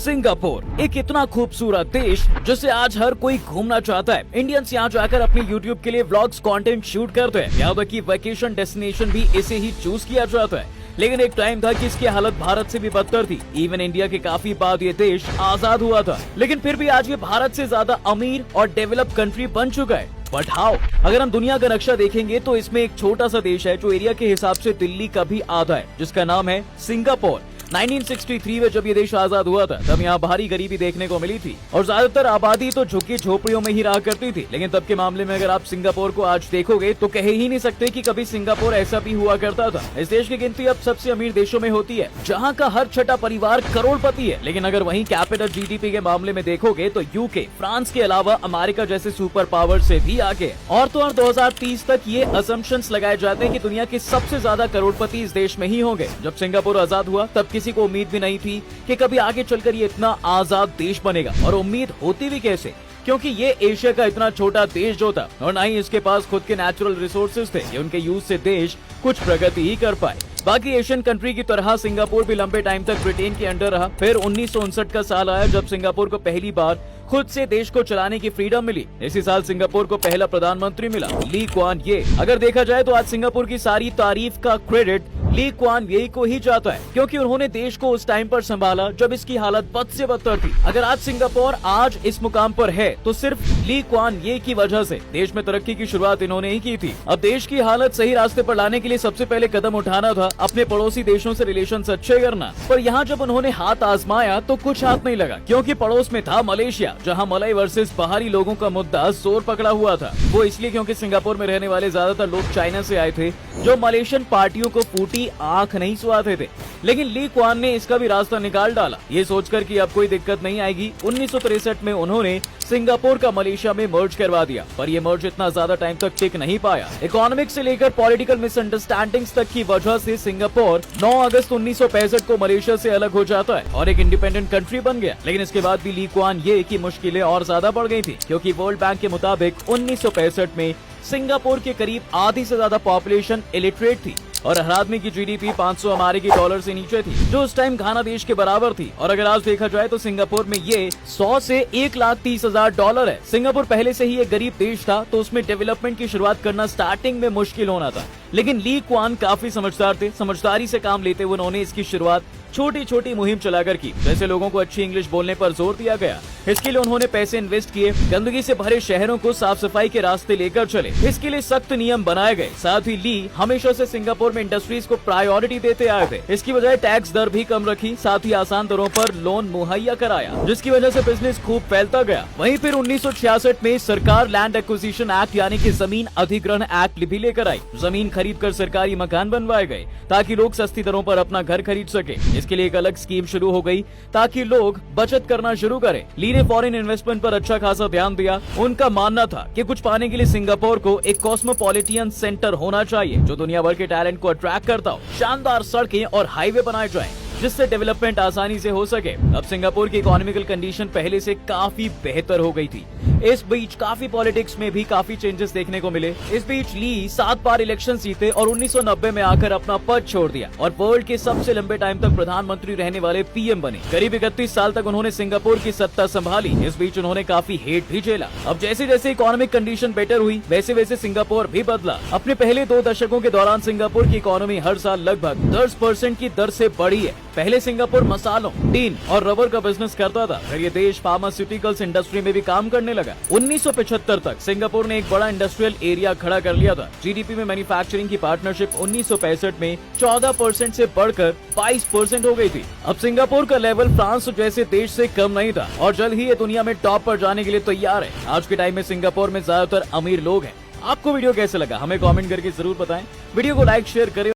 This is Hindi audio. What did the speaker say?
सिंगापुर एक इतना खूबसूरत देश जिसे आज हर कोई घूमना चाहता है। इंडियंस यहाँ जाकर अपने यूट्यूब के लिए व्लॉग्स कंटेंट शूट करते हैं। यहाँ तक कि वैकेशन डेस्टिनेशन भी इसे ही चूज किया जाता है। लेकिन एक टाइम था कि इसकी हालत भारत से भी बदतर थी। इवन इंडिया के काफी बाद ये देश आजाद हुआ था, लेकिन फिर भी आज ये भारत से ज्यादा अमीर और डेवलप कंट्री बन चुका है। But how? अगर हम दुनिया का नक्शा देखेंगे तो इसमें एक छोटा सा देश है जो एरिया के हिसाब से दिल्ली का भी आधा है, जिसका नाम है सिंगापुर। 1963 में जब ये देश आजाद हुआ था तब यहाँ भारी गरीबी देखने को मिली थी और ज्यादातर आबादी तो झुग्गी झोपड़ियों में ही रहा करती थी। लेकिन तब के मामले में अगर आप सिंगापुर को आज देखोगे तो कह ही नहीं सकते कि कभी सिंगापुर ऐसा भी हुआ करता था। इस देश की गिनती अब सबसे अमीर देशों में होती है, जहाँ का हर छठा परिवार करोड़पति है। लेकिन अगर वहीं कैपिटल जीडीपी के मामले में देखोगे तो यूके, फ्रांस के अलावा अमेरिका जैसे सुपर पावर से भी आगे। और तो और 2030 तक ये असम्पशंस लगाए जाते हैं कि दुनिया के सबसे ज्यादा करोड़पति इस देश में ही होंगे। जब सिंगापुर आजाद हुआ तब किसी को उम्मीद भी नहीं थी कि कभी आगे चलकर ये इतना आजाद देश बनेगा। और उम्मीद होती भी कैसे, क्योंकि ये एशिया का इतना छोटा देश जो था और ना ही इसके पास खुद के नेचुरल रिसोर्सेज थे कि उनके यूज से देश कुछ प्रगति ही कर पाए। बाकी एशियन कंट्री की तरह सिंगापुर भी लंबे टाइम तक ब्रिटेन के अंडर रहा। फिर 1959 का साल आया जब सिंगापुर को पहली बार खुद से देश को चलाने की फ्रीडम मिली। इसी साल सिंगापुर को पहला प्रधानमंत्री मिला, ली क्वान ये। अगर देखा जाए तो आज सिंगापुर की सारी तारीफ का क्रेडिट ली क्वान ये को ही जाता है, क्योंकि उन्होंने देश को उस टाइम पर संभाला जब इसकी हालत बद से बदतर थी। अगर आज सिंगापुर आज इस मुकाम पर है तो सिर्फ ली क्वान ये की वजह से। देश में तरक्की की शुरुआत इन्होंने ही की थी। अब देश की हालत सही रास्ते पर लाने के लिए सबसे पहले कदम उठाना था अपने पड़ोसी देशों से रिलेशन अच्छे करना। पर यहाँ जब उन्होंने हाथ आजमाया तो कुछ हाथ नहीं लगा, क्योंकि पड़ोस में था मलेशिया, जहाँ मलाई वर्सेस बाहरी लोगों का मुद्दा जोर पकड़ा हुआ था। वो इसलिए क्योंकि सिंगापुर में रहने वाले ज्यादातर लोग चाइना से आए थे, जो मलेशियन पार्टियों को फूटी आंख नहीं सुहाते थे। लेकिन ली क्वान ने इसका भी रास्ता निकाल डाला, ये सोचकर कि अब कोई दिक्कत नहीं आएगी। 1963 में उन्होंने सिंगापुर का मलेशिया में मर्ज करवा दिया, पर ये मर्ज इतना ज्यादा टाइम तक टिक नहीं पाया। इकोनॉमिक से लेकर पॉलिटिकल मिसअंडरस्टैंडिंग्स तक की वजह से सिंगापुर 9 अगस्त 1965 को मलेशिया से अलग हो जाता है और एक इंडिपेंडेंट कंट्री बन गया। लेकिन इसके बाद भी ली क्वान ये की मुश्किलें और ज्यादा बढ़ गई थी, क्योंकि वर्ल्ड बैंक के मुताबिक 1965 में सिंगापुर के करीब आधी से ज्यादा पॉपुलेशन इलिटरेट थी और हर आदमी की जीडीपी 500 अमेरिकी डॉलर से नीचे थी, जो उस टाइम घाना देश के बराबर थी। और अगर आज देखा जाए तो सिंगापुर में ये 100 से 1,30,000 डॉलर है। सिंगापुर पहले से ही एक गरीब देश था, तो उसमें डेवलपमेंट की शुरुआत करना स्टार्टिंग में मुश्किल होना था। लेकिन ली क्वान काफी समझदार थे। समझदारी से काम लेते हुए उन्होंने इसकी शुरुआत छोटी छोटी मुहिम चलाकर की, जैसे लोगों को अच्छी इंग्लिश बोलने पर जोर दिया गया। इसके लिए उन्होंने पैसे इन्वेस्ट किए, गंदगी से भरे शहरों को साफ सफाई के रास्ते लेकर चले। इसके लिए सख्त नियम बनाए गए। साथ ही ली हमेशा से सिंगापुर में इंडस्ट्रीज को प्रायोरिटी देते आए थे। इसकी बजाय टैक्स दर भी कम रखी, साथ ही आसान दरों पर लोन मुहैया कराया, जिसकी वजह से बिजनेस खूब फैलता गया। वहीं फिर 1966 में सरकार लैंड एक्विजिशन एक्ट यानी कि जमीन अधिग्रहण एक्ट भी लेकर आई। जमीन खरीद कर सरकारी मकान बनवाए गए ताकि लोग सस्ती दरों पर अपना घर खरीद सके। इसके लिए एक अलग स्कीम शुरू हो गई ताकि लोग बचत करना शुरू करें। ली ने फॉरेन इन्वेस्टमेंट पर अच्छा खासा ध्यान दिया। उनका मानना था कि कुछ पाने के लिए सिंगापुर को एक कॉस्मोपॉलिटियन सेंटर होना चाहिए, जो दुनिया भर के टैलेंट को अट्रैक्ट करता हो। शानदार सड़कें और हाईवे बनाए जाएं, जिससे डेवलपमेंट आसानी से हो सके। अब सिंगापुर की इकोनॉमिकल कंडीशन पहले से काफी बेहतर हो गई थी। इस बीच काफी पॉलिटिक्स में भी काफी चेंजेस देखने को मिले। इस बीच ली 7 बार इलेक्शन जीते और 1990 में आकर अपना पद छोड़ दिया और वर्ल्ड के सबसे लंबे टाइम तक प्रधानमंत्री रहने वाले पीएम बने। करीब 31 साल तक उन्होंने सिंगापुर की सत्ता संभाली। इस बीच उन्होंने काफी हेट भी झेला। अब जैसे जैसे इकोनॉमिक कंडीशन बेटर हुई, वैसे वैसे सिंगापुर भी बदला। अपने पहले 2 दशकों के दौरान सिंगापुर की इकोनॉमी हर साल लगभग 10% की दर से बढ़ी है। पहले सिंगापुर मसालों, टीन और रबर का बिजनेस करता था, फिर ये देश फार्मास्यूटिकल्स इंडस्ट्री में भी काम करने लगा। 1975 तक सिंगापुर ने एक बड़ा इंडस्ट्रियल एरिया खड़ा कर लिया था। जीडीपी में मैन्युफैक्चरिंग की पार्टनरशिप 1965 में 14% से बढ़कर 22% हो गई थी। अब सिंगापुर का लेवल फ्रांस जैसे देश से कम नहीं था और जल्द ही ये दुनिया में टॉप पर जाने के लिए तैयार है। आज के टाइम में सिंगापुर में ज्यादातर अमीर लोग हैं। आपको वीडियो कैसे लगा हमें कमेंट करके जरूर बताएं। वीडियो को लाइक शेयर करें।